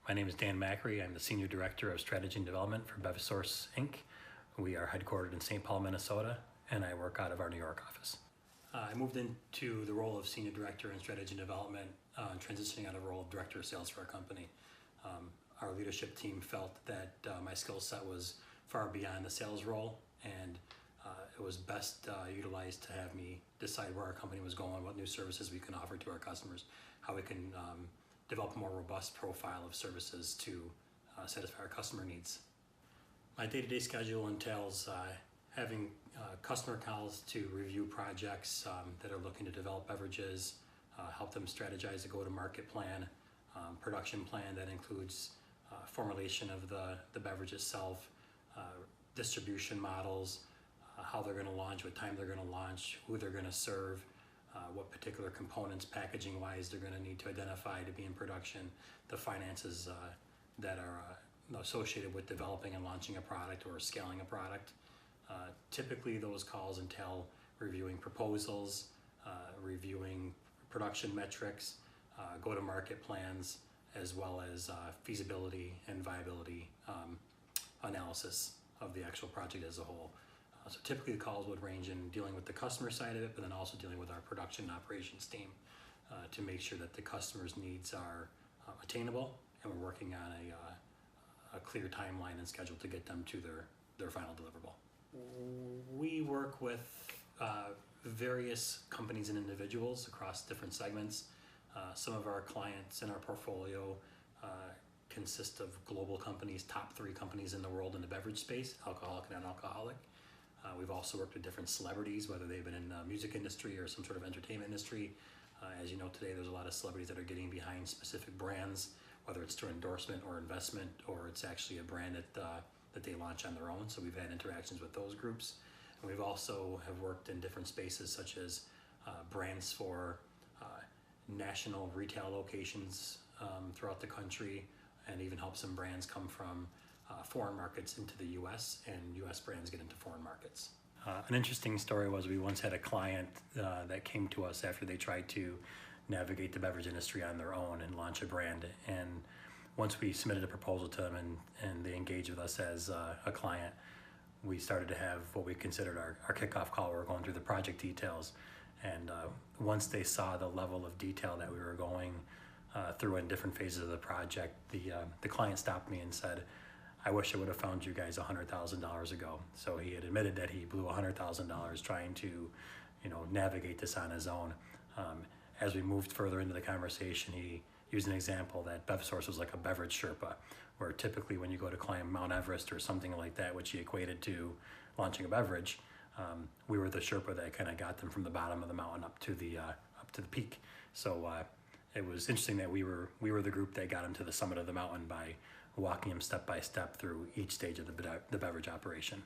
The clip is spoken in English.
My name is Dan Macri. I'm the Senior Director of Strategy and Development for BevSource Inc. We are headquartered in St. Paul, Minnesota, and I work out of our New York office. I moved into the role of Senior Director in Strategy and Development, transitioning out of the role of Director of Sales for our company. Our leadership team felt that my skill set was far beyond the sales role, and it was best utilized to have me decide where our company was going, what new services we can offer to our customers, how we can develop a more robust profile of services to satisfy our customer needs. My day-to-day schedule entails having customer calls to review projects that are looking to develop beverages, help them strategize a go-to-market plan, production plan that includes formulation of the beverage itself, distribution models, how they're going to launch, what time they're going to launch, who they're going to serve, what particular components packaging wise they're going to need to identify to be in production, the finances that are associated with developing and launching a product or scaling a product. Typically those calls entail reviewing proposals, reviewing production metrics, go-to-market plans, as well as feasibility and viability analysis of the actual project as a whole. So typically the calls would range in dealing with the customer side of it, but then also dealing with our production and operations team to make sure that the customer's needs are attainable, and we're working on a clear timeline and schedule to get them to their final deliverable. We work with various companies and individuals across different segments. Some of our clients in our portfolio consist of global companies, top 3 companies in the world in the beverage space, alcoholic and non-alcoholic. We've also worked with different celebrities, whether they've been in the music industry or some sort of entertainment industry. As you know, today there's a lot of celebrities that are getting behind specific brands, whether it's through endorsement or investment, or it's actually a brand that they launch on their own. So we've had interactions with those groups. And we've also have worked in different spaces such as brands for national retail locations throughout the country, and even help some brands come from foreign markets into the U.S. and U.S. brands get into foreign markets. An interesting story was we once had a client that came to us after they tried to navigate the beverage industry on their own and launch a brand. And once we submitted a proposal to them and they engaged with us as a client, we started to have what we considered our kickoff call. We were going through the project details. And once they saw the level of detail that we were going through in different phases of the project, the client stopped me and said, "I wish I would have found you guys $100,000 ago." So he had admitted that he blew $100,000 trying to, navigate this on his own. As we moved further into the conversation, he used an example that BevSource was like a beverage Sherpa, where typically when you go to climb Mount Everest or something like that, which he equated to launching a beverage, we were the Sherpa that kind of got them from the bottom of the mountain up to the peak. So it was interesting that we were the group that got him to the summit of the mountain by walking him step by step through each stage of the beverage operation.